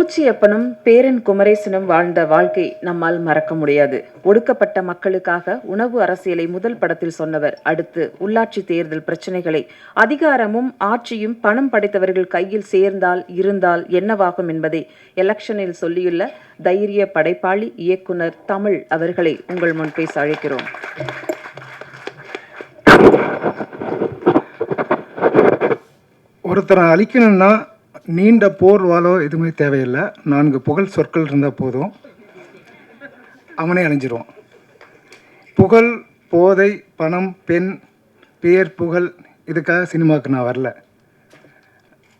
பூச்சியப்பனும் பேரன் குமரேசனும் வாழ்ந்த வாழ்க்கை நம்மால் மறக்க முடியாது. ஒடுக்கப்பட்ட மக்களுக்காக உணவு அரசியலை முதல் படத்தில் சொன்னவர். அடுத்து உள்ளாட்சி தேர்தல் பிரச்சனைகளை அதிகாரமும் ஆட்சியும் பணம் படைத்தவர்கள் கையில் சேர்ந்தால் இருந்தால் என்னவாகும் என்பதை எலெக்ஷனில் சொல்லியுள்ள தைரிய படைப்பாளி இயக்குனர் தமிழ் அவர்களை உங்கள் முன் பேச அழைக்கிறோம். ஒருத்தரை அழிக்கணும்னா நீண்ட போர் வாளோ எதுவுமே தேவையில்லை. 4 புகழ் சொற்கள் இருந்தால் போதும், அவனே அழிஞ்சிருவான். புகழ், போதை, பணம், பெண், பேர், புகழ் இதுக்காக சினிமாவுக்கு நான் வரல.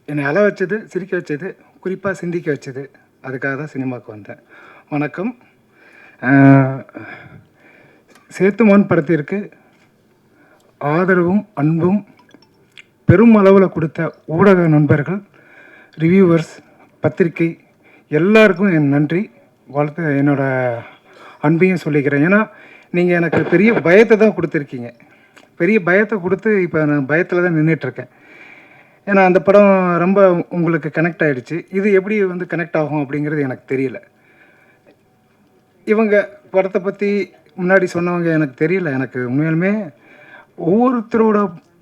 என்னை அழ வச்சது, சிரிக்க வச்சது, குறிப்பாக சிந்திக்க வச்சது, அதுக்காக தான் சினிமாவுக்கு வந்தேன். வணக்கம். சேத்துமான் படத்திற்கு ஆதரவும் அன்பும் பெரும் அளவில் கொடுத்த ஊடக நண்பர்கள், ரிவ்யூவர்ஸ், பத்திரிகை எல்லாருக்கும் என் நன்றி, வாழ்த்து, என்னோடய அன்பையும் சொல்லிக்கிறேன். ஏன்னா நீங்கள் எனக்கு பெரிய பயத்தை தான் கொடுத்துருக்கீங்க. பெரிய பயத்தை கொடுத்து இப்போ நான் பயத்தில் தான் நின்றுட்டுருக்கேன். ஏன்னா அந்த படம் ரொம்ப உங்களுக்கு கனெக்ட் ஆகிடுச்சு. இது எப்படி கனெக்ட் ஆகும் அப்படிங்கிறது எனக்கு தெரியல. இவங்க படத்தை பற்றி முன்னாடி சொன்னவங்க எனக்கு தெரியல. எனக்கு உண்மையாலுமே ஒவ்வொருத்தரோட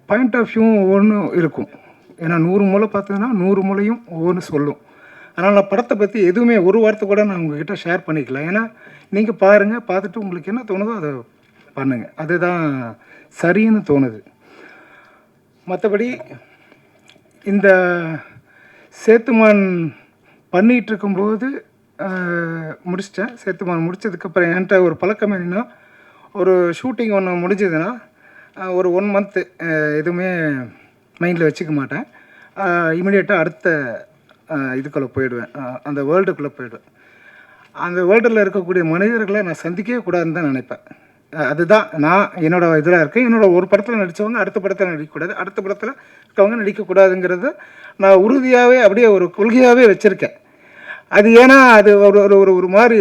பாயிண்ட் ஆஃப் வியூவும் ஒவ்வொன்றும் இருக்கும். ஏன்னா 100 மூலை பார்த்ததுன்னா 100 மூலையும் ஒவ்வொன்று சொல்லும். ஆனால் நான் படத்தை பற்றி எதுவுமே ஒரு வார்த்தை கூட நான் உங்ககிட்ட ஷேர் பண்ணிக்கல. ஏன்னா நீங்கள் பாருங்கள், பார்த்துட்டு உங்களுக்கு என்ன தோணுதோ அதை பண்ணுங்கள், அதுதான் சரின்னு தோணுது. மற்றபடி இந்த சேத்துமான் பண்ணிகிட்ருக்கும்போது முடிச்சிட்டேன். சேத்துமான் முடித்ததுக்கப்புறம் என்கிட்ட ஒரு பழக்கம் என்னென்னா, ஒரு ஷூட்டிங் ஒன்று முடிஞ்சதுன்னா ஒரு 1 மந்த்து எதுவுமே மைண்டில் வச்சுக்க மாட்டேன். இமிடியேட்டாக அடுத்த இதுக்குள்ளே போயிடுவேன், அந்த வேர்ல்டுக்குள்ளே போயிடுவேன். அந்த வேர்ல்டில் இருக்கக்கூடிய மனிதர்களை நான் சந்திக்கவே கூடாதுன்னு தான் நினைப்பேன். அதுதான் நான் என்னோடய இதில் இருக்கேன். என்னோடய ஒரு படத்தில் நடித்தவங்க அடுத்த படத்தில் நடிக்கக்கூடாது, அடுத்த படத்தில் இருக்கவங்க நடிக்கக்கூடாதுங்கிறது நான் உறுதியாகவே அப்படியே ஒரு கொள்கையாகவே வச்சுருக்கேன். அது ஏன்னா அது ஒரு ஒரு ஒரு மாதிரி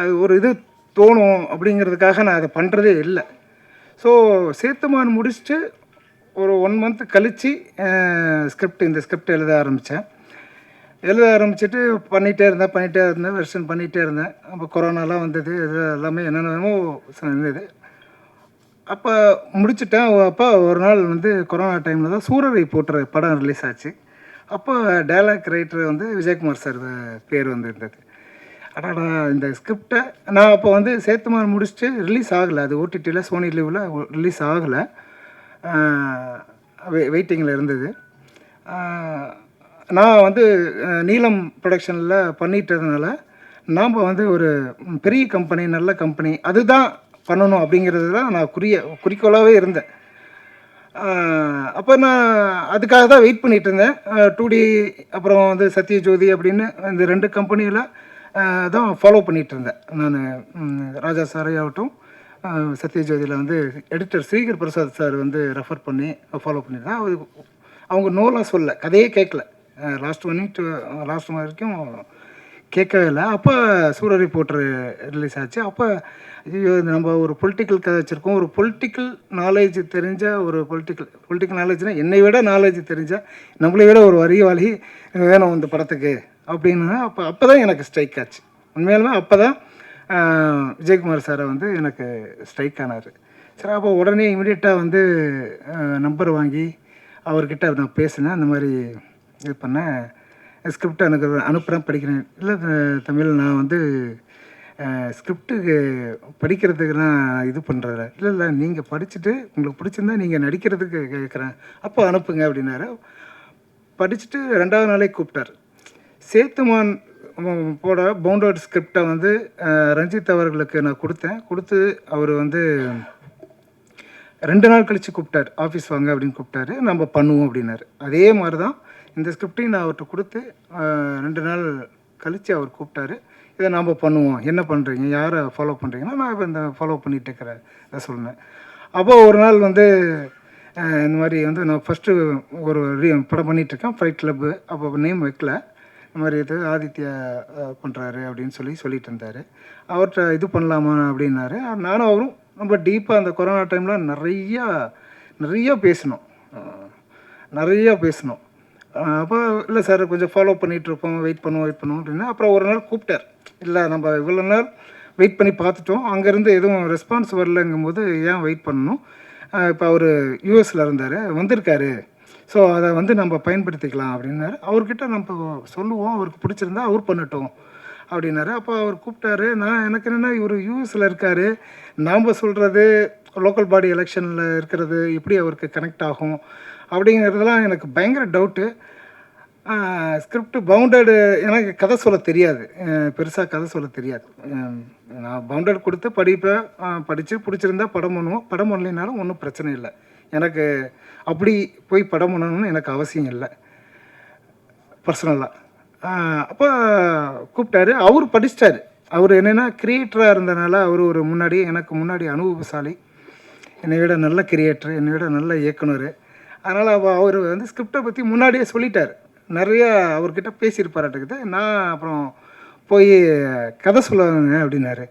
அது ஒரு இது தோணும் அப்படிங்கிறதுக்காக நான் அதை பண்ணுறதே இல்லை. ஸோ சேத்துமான் முடிச்சுட்டு ஒரு 1 மந்த் கழித்து இந்த ஸ்கிரிப்ட் எழுத ஆரம்பிச்சுட்டு பண்ணிகிட்டே இருந்தேன், வெர்ஷன் பண்ணிகிட்டே இருந்தேன். அப்போ கொரோனாலாம் வந்தது, இது எல்லாமே என்னென்னமோ இருந்தது. அப்போ முடிச்சுட்டேன். அப்போ ஒரு நாள் கொரோனா டைமில் தான் சூரரை போட்டுற படம் ரிலீஸ் ஆச்சு. அப்போ டைலாக் ரைட்டர் விஜயகுமார் சார் பேர் இருந்தது. ஆனால் இந்த ஸ்கிரிப்டை நான் அப்போ சேத்துமான் முடிச்சுட்டு ரிலீஸ் ஆகலை. அது ஓடிடியில் சோனி லிவில் ரிலீஸ் ஆகலை, வெயிட்டிங்கில் இருந்தது. நான் நீலம் ப்ரொடக்ஷனில் பண்ணிட்டதுனால நாம் ஒரு பெரிய கம்பெனி, நல்ல கம்பெனி அதுதான் பண்ணணும் அப்படிங்கிறது தான் நான் குறிக்கோளாகவே இருந்தேன். அப்போ நான் அதுக்காக தான் வெயிட் பண்ணிகிட்டு இருந்தேன். 2D அப்புறம் சத்யஜோதி அப்படின்னு இந்த 2 கம்பெனியில் தான் ஃபாலோ பண்ணிகிட்டு இருந்தேன் நான். ராஜா சாரை ஆகட்டும், சத்யஜோதியில் editor Srikar Prasad sir refer பண்ணி ஃபாலோ பண்ணியிருந்தேன். அவங்க நோலாம் சொல்ல, கதையே கேட்கல, லாஸ்ட் வரைக்கும் கேட்கவே இல்லை. அப்போ சூரரை போட்டு ரிலீஸ் ஆச்சு. அப்போ நம்ம ஒரு பொலிட்டிக்கல் கதை வச்சுருக்கோம். ஒரு பொலிட்டிக்கல் நாலேஜ் தெரிஞ்ச ஒரு பொலிட்டிக்கல் நாலேஜ்னால் என்னை விட நாலேஜ் தெரிஞ்ச, நம்மளை விட ஒரு அறிவாளி வேணும் இந்த படத்துக்கு அப்படின்னு. அப்போ தான் எனக்கு ஸ்ட்ரைக் ஆச்சு. உண்மையாலுமே அப்போ தான் விஜயகுமார் சாரை எனக்கு ஸ்ட்ரைக் ஆனார். சரி, அப்போ உடனே இமிடியேட்டாக நம்பர் வாங்கி அவர்கிட்ட நான் பேசினேன். அந்த மாதிரி இது பண்ணேன். ஸ்கிரிப்ட் எனக்கு அனுப்புகிறேன், படிக்கிறேன். இல்லை தமிழ், நான் ஸ்கிரிப்டுக்கு படிக்கிறதுக்கு நான் இது பண்ணுறதில்ல. இல்லை நீங்கள் படிச்சுட்டு உங்களுக்கு பிடிச்சிருந்தா நீங்கள் நடிக்கிறதுக்கு கேட்குறேன், அப்போ அனுப்புங்க அப்படின்னாரு. படிச்சுட்டு 2வது நாளே கூப்பிட்டார். சேத்துமான் போட பவுண்டட் ஸ்கிரிப்டை ரஞ்சித் அவர்களுக்கு நான் கொடுத்து அவர் 2 நாள் கழித்து கூப்பிட்டார். ஆஃபீஸ் வாங்க அப்படின்னு கூப்பிட்டாரு. நம்ம பண்ணுவோம் அப்படின்னாரு. அதே மாதிரி தான் இந்த ஸ்கிரிப்டையும் நான் அவர்கிட்ட கொடுத்து 2 நாள் கழித்து அவர் கூப்பிட்டாரு. இதை நாம் பண்ணுவோம், என்ன பண்ணுறீங்க, யாரை ஃபாலோ பண்ணுறீங்கன்னா நான் இப்போ இந்த ஃபாலோ பண்ணிகிட்டு இருக்கிறேன் இதை சொன்னேன். அப்போது ஒரு நாள் இந்த மாதிரி நான் ஃபஸ்ட்டு ஒரு படம் பண்ணிகிட்ருக்கேன், ஃபைட் கிளப்பு. அப்போ நேம் வைக்கல, இந்த மாதிரி இது ஆதித்யா பண்ணுறாரு அப்படின்னு சொல்லிட்டு இருந்தார். அவர்கிட்ட இது பண்ணலாமா அப்படின்னாரு. நானும் அவரும் ரொம்ப டீப்பாக அந்த கொரோனா டைமில் நிறையா பேசினோம். அப்போ இல்லை சார் கொஞ்சம் ஃபாலோ பண்ணிகிட்ருப்போம், வெயிட் பண்ணுவோம் அப்படின்னா அப்புறம் ஒரு நாள் கூப்பிட்டார். இல்லை நம்ம இவ்வளோ நாள் வெயிட் பண்ணி பார்த்துட்டோம், அங்கேருந்து எதுவும் ரெஸ்பான்ஸ் வரலங்கும்போது ஏன் வெயிட் பண்ணணும், இப்போ அவர் யூஎஸில் இருந்தார், வந்திருக்காரு, ஸோ அதை வந்து நம்ம பயன்படுத்திக்கலாம் அப்படின்னாரு. அவர்கிட்ட நம்ம சொல்லுவோம், அவருக்கு பிடிச்சிருந்தா அவர் பண்ணட்டும் அப்படின்னாரு. அப்போ அவர் கூப்பிட்டாரு. நான் எனக்கு என்னென்னா இவர் யூஎஸில் இருக்கார், நாம் சொல்கிறது லோக்கல் பாடி எலெக்ஷனில் இருக்கிறது எப்படி அவருக்கு கனெக்ட் ஆகும் அப்படிங்கிறதுலாம் எனக்கு பயங்கர டவுட்டு. ஸ்கிரிப்ட் பவுண்டடு, எனக்கு கதை சொல்ல தெரியாது, பெருசாக கதை சொல்ல தெரியாது. நான் பவுண்டட் கொடுத்து படிப்பேன், படித்து பிடிச்சிருந்தா படம் பண்ணுவோம், படம் பண்ணலைனாலும் ஒன்றும் பிரச்சனை இல்லை. எனக்கு அப்படி போய் படம் பண்ணணும்னு எனக்கு அவசியம் இல்லை பர்சனலாக. அப்போ கூப்பிட்டாரு. அவர் படிச்சிட்டாரு. அவர் என்னென்னா கிரியேட்டராக இருந்தனால அவர் ஒரு முன்னாடி எனக்கு முன்னாடி அனுபவசாலி, என்னை விட நல்ல கிரியேட்டர், என்னை விட நல்ல இயக்குனர். அதனால் அவர் வந்து ஸ்கிரிப்டை பற்றி முன்னாடியே சொல்லிட்டார், நிறையா அவர்கிட்ட பேசியிருப்பாராட்டுக்குது. நான் அப்புறம் போய் கதை சொல்லுவாங்க அப்படின்னாரு.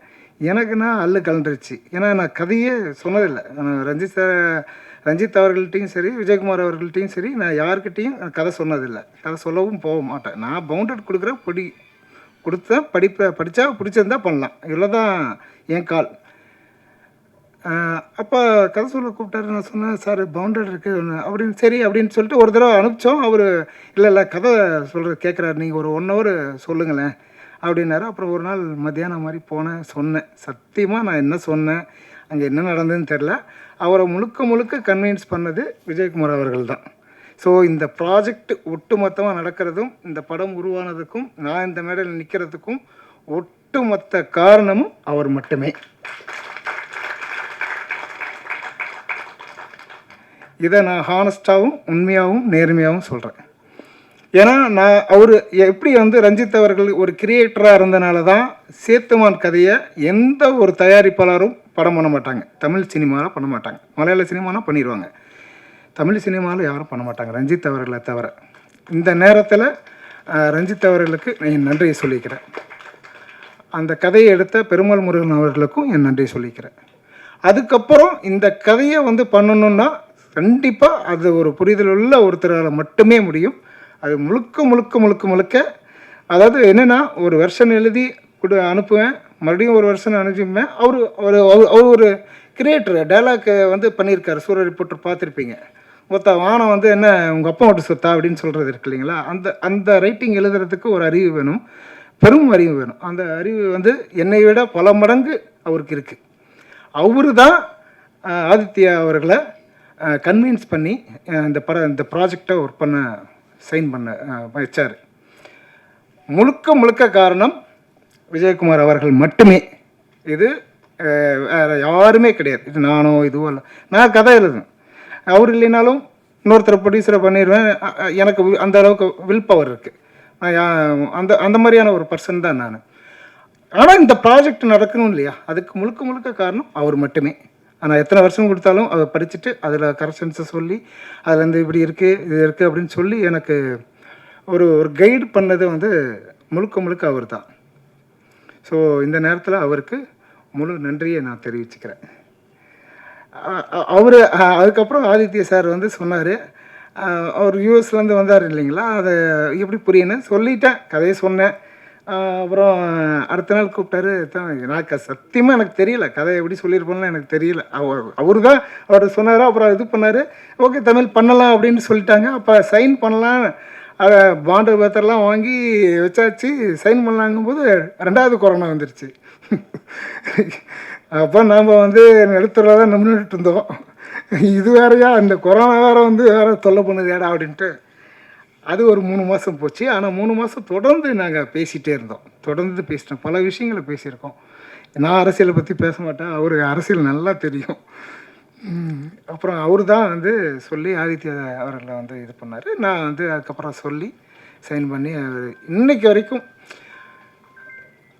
எனக்குன்னா அல்லு கலண்டுருச்சு. ஏன்னா நான் கதையே சொன்னதில்லை. ரஞ்சித் அவர்கள்ட்டையும் சரி, விஜயகுமார் அவர்கள்ட்டையும் சரி, நான் யார்கிட்டையும் கதை சொன்னதில்லை, கதை சொல்லவும் போக மாட்டேன். நான் பவுண்டட் கொடுக்குறேன், கொடுத்தேன், படித்தா பிடிச்சிருந்தா பண்ணலாம், இவ்வளோ தான் என் கால். அப்போ கதை சொல்ல கூப்பிட்டாரு. நான் சொன்னேன், சார் பவுண்டட் இருக்குது அப்படின்னு. சரி அப்படின்னு சொல்லிட்டு ஒரு தடவை அனுப்பிச்சோம். அவர் இல்லை கதை சொல்கிறது கேட்குறாரு, நீங்கள் ஒரு 1 hour சொல்லுங்களேன் அப்படின்னாரு. அப்புறம் ஒரு நாள் மத்தியானம் மாதிரி போனேன், சொன்னேன். சத்தியமாக நான் என்ன சொன்னேன், அங்கே என்ன நடந்ததுன்னு தெரில. அவரை முழுக்க கன்வின்ஸ் பண்ணது விஜயகுமார் அவர்கள் தான். ஸோ இந்த ப்ராஜெக்ட் ஒட்டுமொத்தமாக நடக்கிறதும், இந்த படம் உருவானதுக்கும், நான் இந்த மேடையில் நிற்கிறதுக்கும் ஒட்டுமொத்த காரணமும் அவர் மட்டுமே. இதை நான் ஹானஸ்டாகவும் உண்மையாகவும் நேர்மையாகவும் சொல்கிறேன். ஏன்னா அவர் எப்படி வந்து ரஞ்சித் அவர்கள் ஒரு கிரியேட்டராக இருந்தனால தான் சேத்துமான் கதையை எந்த ஒரு தயாரிப்பாளரும் படம் பண்ண மாட்டாங்க. தமிழ் சினிமாவில் பண்ண மாட்டாங்க, மலையாள சினிமானா பண்ணிடுவாங்க, தமிழ் சினிமாவில் யாரும் பண்ண மாட்டாங்க ரஞ்சித் அவர்களை தவிர. இந்த நேரத்தில் ரஞ்சித் அவர்களுக்கு என் நன்றியை சொல்லிக்கிறேன். அந்த கதையை எடுத்த பெருமாள் முருகன் அவர்களுக்கும் என் நன்றியை சொல்லிக்கிறேன். அதுக்கப்புறம் இந்த கதையை வந்து பண்ணணுன்னா கண்டிப்பாக அது ஒரு புரிதல் உள்ள ஒருத்தரால் மட்டுமே முடியும். அது முழுக்க அதாவது என்னென்னா, ஒரு வெர்ஷன் எழுதி அனுப்புவேன், மறுபடியும் ஒரு வெர்ஷன் அனுப்பிப்பேன். அவர் ஒரு கிரியேட்டர், டைலாக் வந்து பண்ணியிருக்காரு. சூரிய ரிப்போர்ட்டர் பார்த்துருப்பீங்க. வானம் வந்து என்ன உங்கள் அப்பா மட்டும் சொத்தா அப்படின்னு சொல்கிறது இருக்கு இல்லைங்களா. அந்த ரைட்டிங் எழுதுறதுக்கு ஒரு அறிவு வேணும், பெரும் அறிவு வேணும். அந்த அறிவு வந்து என்னை விட பல மடங்கு அவருக்கு இருக்குது. அவரு தான் ஆதித்யா அவர்களை கன்வின்ஸ் பண்ணி இந்த ப்ராஜெக்டை ஒர்க் பண்ண சைன் பண்ண வச்சார். முழுக்க காரணம் விஜயகுமார் அவர்கள் மட்டுமே. இது வேறு யாருமே கிடையாது. இது நானோ இதுவோ இல்லை. நான் கதை எழுதுவேன், அவர் இல்லைனாலும் இன்னொருத்தரை ப்ரொடியூசரை பண்ணிடுவேன். எனக்கு அந்த அளவுக்கு வில் பவர் இருக்குது. அந்த மாதிரியான ஒரு பர்சன் தான் நான். ஆனால் இந்த ப்ராஜெக்ட் நடக்கணும் இல்லையா, அதுக்கு முழுக்க காரணம் அவர் மட்டுமே. ஆனால் எத்தனை வருஷம் கொடுத்தாலும் அதை படிச்சுட்டு அதில் கரெக்ஷன்ஸை சொல்லி அதில் இப்படி இருக்குது இது இருக்குது அப்படின்னு சொல்லி எனக்கு ஒரு கைடு பண்ணது வந்து முழுக்க அவர் தான். ஸோ இந்த நேரத்தில் அவருக்கு முழு நன்றியை நான் தெரிவிச்சுக்கிறேன். அவர் அதுக்கப்புறம் ஆதித்ய சார் வந்து சொன்னார், அவர் யூஎஸ்லேருந்து வந்தார் இல்லைங்களா, அதை எப்படி புரியணும் சொல்லிட்டேன், கதையை சொன்னேன். அப்புறம் அடுத்த நாள் கூப்பிட்டாரு. எனக்கு சத்தியமாக எனக்கு தெரியல, கதை எப்படி சொல்லியிருப்போம்னு எனக்கு தெரியல. அவர் தான் அவர் சொன்னார். அப்புறம் இது பண்ணார், ஓகே தமிழ் பண்ணலாம் அப்படின்னு சொல்லிட்டாங்க. அப்போ சைன் பண்ணலாம், அதை பாண்டு பேப்பர்லாம் வாங்கி வச்சாச்சு, சைன் பண்ணலாங்கும்போது 2வது கொரோனா வந்துருச்சு. அப்போ நாம் வந்து நடுத்தரில் தான் நின்றுட்டு இருந்தோம். இது வேறையா, இந்த கொரோனா வேறு வந்து வேறு தொல்லை பண்ணுது ஏடா அப்படின்ட்டு அது ஒரு 3 மாதம் போச்சு. ஆனால் 3 மாதம் தொடர்ந்து நாங்கள் பேசிகிட்டே இருந்தோம், தொடர்ந்து பேசிட்டோம், பல விஷயங்களை பேசியிருக்கோம். நான் அரசியலை பற்றி பேச மாட்டேன், அவருக்கு அரசியல் நல்லா தெரியும். அப்புறம் அவர் தான் வந்து சொல்லி ஆதித்யா அவர்களை வந்து இது பண்ணார். நான் வந்து அதுக்கப்புறம் சொல்லி சைன் பண்ணி இன்னைக்கு வரைக்கும்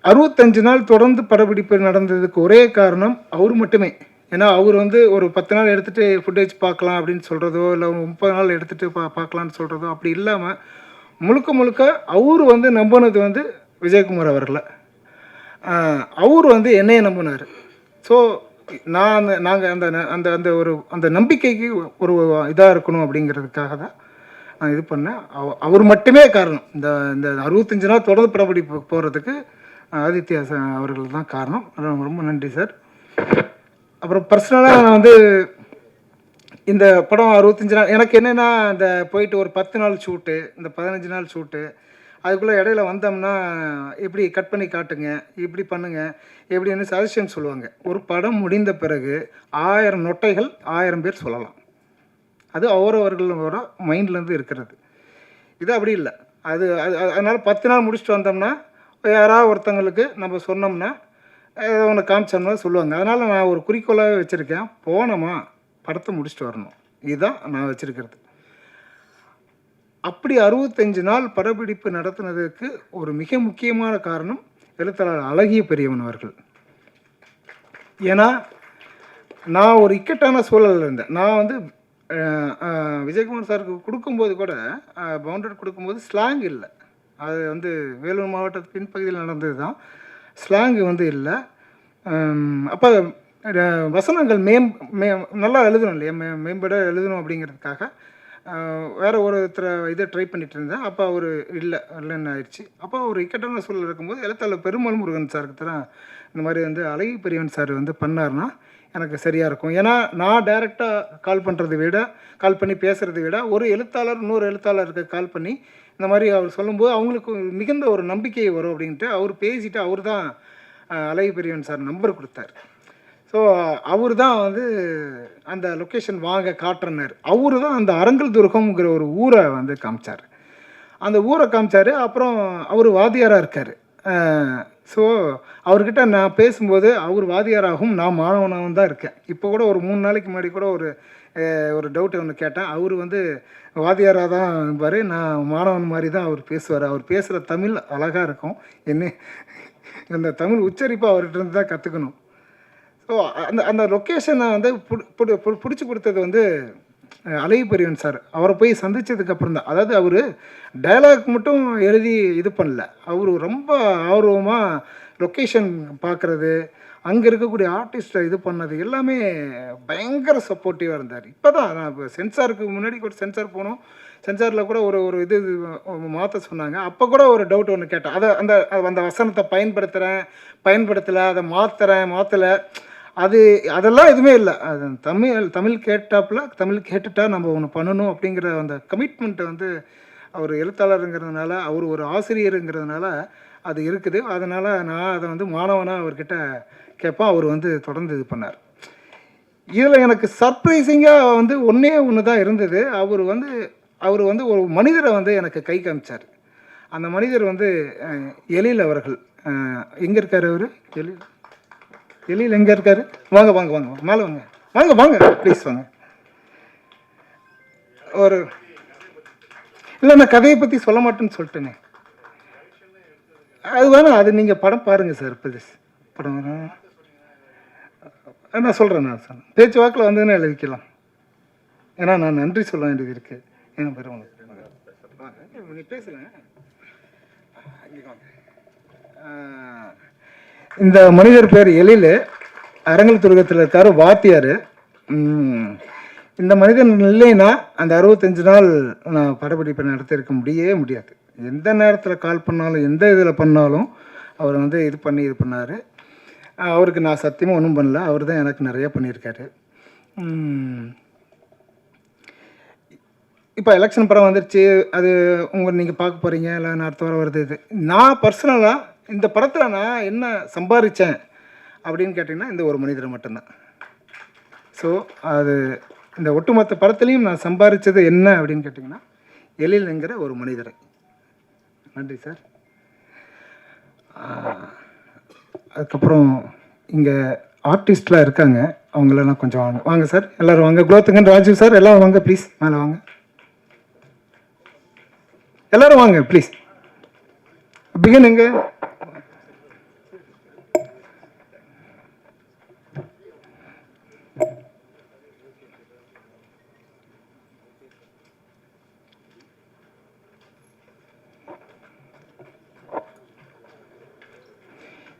65 நாள் தொடர்ந்து படப்பிடிப்பு நடந்ததுக்கு ஒரே காரணம் அவர் மட்டுமே. ஏன்னா அவர் வந்து ஒரு 10 நாள் எடுத்துகிட்டு ஃபுட்டேஜ் பார்க்கலாம் அப்படின்னு சொல்கிறதோ, இல்லை 30 நாள் எடுத்துகிட்டு பார்க்கலான்னு சொல்கிறதோ அப்படி இல்லாமல் முழுக்க அவர் வந்து நம்பினது வந்து விஜயகுமார் அவர்களை. அவர் வந்து என்னையை நம்பினார். ஸோ நாங்கள் அந்த நம்பிக்கைக்கு ஒரு இதாக இருக்கணும் அப்படிங்கிறதுக்காக தான் நான் இது பண்ணேன். அவர் மட்டுமே காரணம். இந்த இந்த 65 நாள் தொடர்ந்து படப்பிடிப்பு போகிறதுக்கு ஆதித்யா அவர்கள் தான் காரணம். ரொம்ப ரொம்ப நன்றி சார். அப்புறம் பர்சனலாக நான் வந்து இந்த படம் 65 நாள் எனக்கு என்னென்னா, இந்த போயிட்டு ஒரு 10 நாள் ஷூட்டு, இந்த 15 நாள் ஷூட்டு, அதுக்குள்ளே இடையில வந்தோம்னா இப்படி கட் பண்ணி காட்டுங்க, இப்படி பண்ணுங்க, எப்படின்னு சஜஷன் சொல்லுவாங்க. ஒரு படம் முடிந்த பிறகு 1000 நொட்டைகள் 1000 பேர் சொல்லலாம். அது அவரவர்களோட மைண்ட்லேருந்து இருக்கிறது. இது அப்படி இல்லை. அது அது அதனால் 10 நாள் முடிச்சுட்டு வந்தோம்னா யாராவது ஒருத்தங்களுக்கு நம்ம சொன்னோம்னா ஏதோ ஒன்று காமிச்சோம்னா சொல்லுவாங்க. அதனால் நான் ஒரு குறிக்கோளாகவே வச்சுருக்கேன், போனோமா படத்தை முடிச்சுட்டு வரணும். இதுதான் நான் வச்சுருக்கிறது. அப்படி 65 நாள் படப்பிடிப்பு நடத்துனதுக்கு ஒரு மிக முக்கியமான காரணம் எழுத்தாளர் அழகிய பெரியவன் அவர்கள். ஏன்னா நான் ஒரு இக்கட்டான சூழலில் இருந்தேன். நான் வந்து விஜயகுமார் சாருக்கு கொடுக்கும்போது கூட பவுண்டட் கொடுக்கும்போது ஸ்லாங் இல்லை. அது வந்து வேலூர் மாவட்டத்து பின்பகுதியில் நடந்தது தான். ஸ்லாங்கு வந்து இல்லை. அப்போ வசனங்கள் நல்லா எழுதணும் இல்லையா, மேம்பட எழுதணும் அப்படிங்கிறதுக்காக வேறு ஒருத்தரை இதை ட்ரை பண்ணிகிட்டு இருந்தேன். அப்போ அவர் இல்லைன்னு ஆயிடுச்சு. அப்போ ஒரு இக்கட்டான சூழல் இருக்கும்போது எழுத்தாளர் பெருமாள் முருகன் சாருக்கு தான் இந்த மாதிரி வந்து அழகிய பெரியவன் சார் வந்து பண்ணார்னா எனக்கு சரியாக இருக்கும். ஏன்னா நான் டைரெக்டாக கால் பண்ணி பேசுகிறத விட ஒரு எழுத்தாளர் இன்னொரு எழுத்தாளருக்கு கால் பண்ணி இந்த மாதிரி அவர் சொல்லும்போது அவங்களுக்கு மிகுந்த ஒரு நம்பிக்கை வரும் அப்படின்ட்டு அவர் பேசிவிட்டு அவர் தான் அழகிய பெரியவன் சார் நம்பர் கொடுத்தார். ஸோ அவர் தான் வந்து அந்த லொக்கேஷன் வாங்க காட்டுறனார். அவரு தான் அந்த அரங்கல் துர்கம்ங்கிற ஒரு ஊரை வந்து காமிச்சார். அந்த ஊரை காமிச்சார். அப்புறம் அவர் வாத்தியாராக இருக்கார். ஸோ அவர்கிட்ட நான் பேசும்போது அவர் வாத்தியாராகவும் நான் மாணவனாகவும் தான் இருக்கேன். இப்போ கூட ஒரு 3 நாளைக்கு முன்னாடி கூட ஒரு டவுட் ஒன்று கேட்டேன். அவர் வந்து வாத்தியாராக தான் இருப்பார், நான் மாணவன் மாதிரி தான் அவர் பேசுவார். அவர் பேசுகிற தமிழ் அழகாக இருக்கும். இந்த தமிழ் உச்சரிப்பு அவர்கிட்ட இருந்து தான் கற்றுக்கணும். ஸோ அந்த அந்த லொக்கேஷனை வந்து பிடிச்சி கொடுத்தது வந்து அழகிய பெரியவன் சார். அவரை போய் சந்தித்ததுக்கப்புறம் தான். அதாவது அவர் டயலாக் மட்டும் எழுதி இது பண்ணல, அவர் ரொம்ப ஆர்வமாக லொக்கேஷன் பார்க்குறது, அங்கே இருக்கக்கூடிய ஆர்டிஸ்ட்டை இது பண்ணது எல்லாமே பயங்கர சப்போர்ட்டிவாக இருந்தார். இப்போ தான் நான் இப்போ சென்சாருக்கு முன்னாடி கூட சென்சார் போனோம். சென்சாரில் கூட ஒரு இது மாற்ற சொன்னாங்க. அப்போ கூட ஒரு டவுட் ஒன்று கேட்டேன். அந்த வசனத்தை பயன்படுத்தலை, அதை மாற்றலை, அதெல்லாம் எதுவுமே இல்லை. அது தமிழ் கேட்டுட்டா நம்ம ஒன்று பண்ணணும் அப்படிங்கிற அந்த கமிட்மெண்ட்டை வந்து அவர் எழுத்தாளருங்கிறதுனால, அவர் ஒரு ஆசிரியருங்கிறதுனால அது இருக்குது. அதனால் நான் அதை வந்து மாணவனாக அவர்கிட்ட கேட்பேன். அவர் வந்து தொடர்ந்து இது பண்ணார். இதில் எனக்கு சர்ப்ரைசிங்காக வந்து ஒன்று தான் இருந்தது. அவர் வந்து ஒரு மனிதரை வந்து எனக்கு கை காமிச்சார். அந்த மனிதர் வந்து எழில் அவர்கள். எங்கே இருக்கார் அவர்? எழில் எங்கே இருக்கார்? வாங்க மேலே வாங்க ப்ளீஸ் வாங்க. இல்லை, நான் கதையை பற்றி சொல்ல மாட்டேன்னு சொல்லிட்டேனே. அது வேணாம், அது நீங்கள் படம் பாருங்கள் சார். படம் நான் சொல்கிறேன். பேச்சு வாக்கில் வந்ததுன்னு எழுதிக்கலாம். ஏன்னா நான் நன்றி சொல்ல வேண்டியது இருக்குது. என் பேர் உனக்கு நீ பேசுகிறேன். இந்த மனிதர் பேர் எழில், அரங்கல் துர்கத்தில் இருக்கார், வாத்தியார். இந்த மனிதன் இல்லைன்னா அந்த 65 நாள் நான் படப்பிடிப்பை நடத்தியிருக்க முடியாது. எந்த நேரத்தில் கால் பண்ணாலும் எந்த இதில் பண்ணாலும் அவர் வந்து இது பண்ணார். அவருக்கு நான் சத்தியமாக ஒன்றும் பண்ணல. அவர் தான் எனக்கு நிறையா பண்ணியிருக்காரு. இப்போ எலெக்ஷன் படம் வந்துருச்சு. அது நீங்கள் பார்க்க போகிறீங்க, இல்லை அடுத்த வாரம் வருது. இது நான் பர்சனலாக இந்த படத்தில் நான் என்ன சம்பாதிச்சேன் அப்படின்னு கேட்டிங்கன்னா இந்த ஒரு மனிதரை மட்டும்தான். ஸோ அது இந்த ஒட்டுமொத்த படத்துலேயும் நான் சம்பாதிச்சது என்ன அப்படின்னு கேட்டிங்கன்னா எழில்ங்கிற ஒரு மனிதரை. நன்றி சார். அதுக்கப்புறம் இங்கே ஆர்டிஸ்ட்லாம் இருக்காங்க, அவங்களெல்லாம் கொஞ்சம் வாங்க சார். எல்லோரும் வாங்க. குலோத்துங்கன், ராஜீவ் சார் எல்லாம் வாங்க ப்ளீஸ். மேலே வாங்க, எல்லோரும் வாங்க ப்ளீஸ். பிகின் எங்க?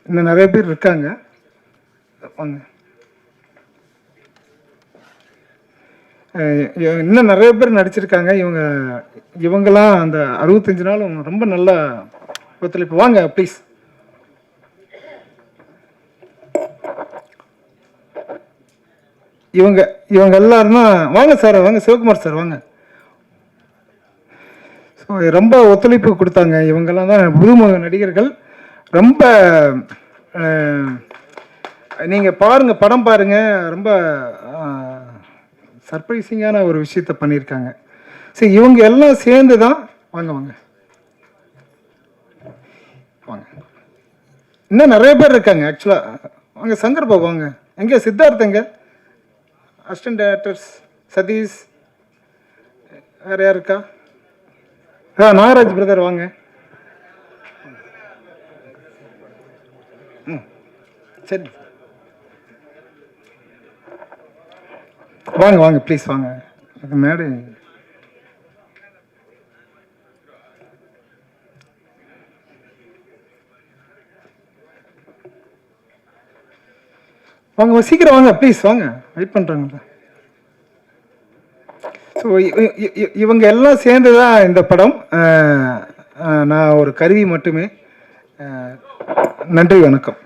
இன்னும் நிறைய பேர் இருக்காங்க, வாங்க. இன்னும் நிறைய பேர் நடிச்சிருக்காங்க. இவங்கெல்லாம் அந்த 65 நாளும் ரொம்ப நல்லா ஒத்துழைப்பு. வாங்க ப்ளீஸ். இவங்க எல்லாரும் வாங்க சார், வாங்க சிவகுமார் சார் வாங்க. ஸோ ரொம்ப ஒத்துழைப்பு கொடுத்தாங்க. இவங்கெல்லாம் தான் புதுமுக நடிகர்கள். ரொம்ப நீங்கள் பாருங்கள், படம் பாருங்கள். ரொம்ப சர்ப்ரைசிங்கான ஒரு விஷயத்த பண்ணியிருக்காங்க. சரி, இவங்க எல்லாம் சேர்ந்து தான் வாங்க வாங்க வாங்க. இன்னும் நிறைய பேர் இருக்காங்க ஆக்சுவலாக. வாங்க சங்கர் பாபு வாங்க. எங்கே சித்தார்த் எங்க? Assistant directors Satish. வேறு யார் இருக்கா? நாகராஜ் பிரதர் வாங்க. சரி வாங்க வாங்க ப்ளீஸ் வாங்க. மேடை வாங்க, சீக்கிரம் வாங்க ப்ளீஸ் வாங்க, வெயிட் பண்ணுறாங்க. ஸோ இவங்க எல்லாம் சேர்ந்து தான் இந்த படம். நான் ஒரு கருவி மட்டுமே. நன்றி, வணக்கம்.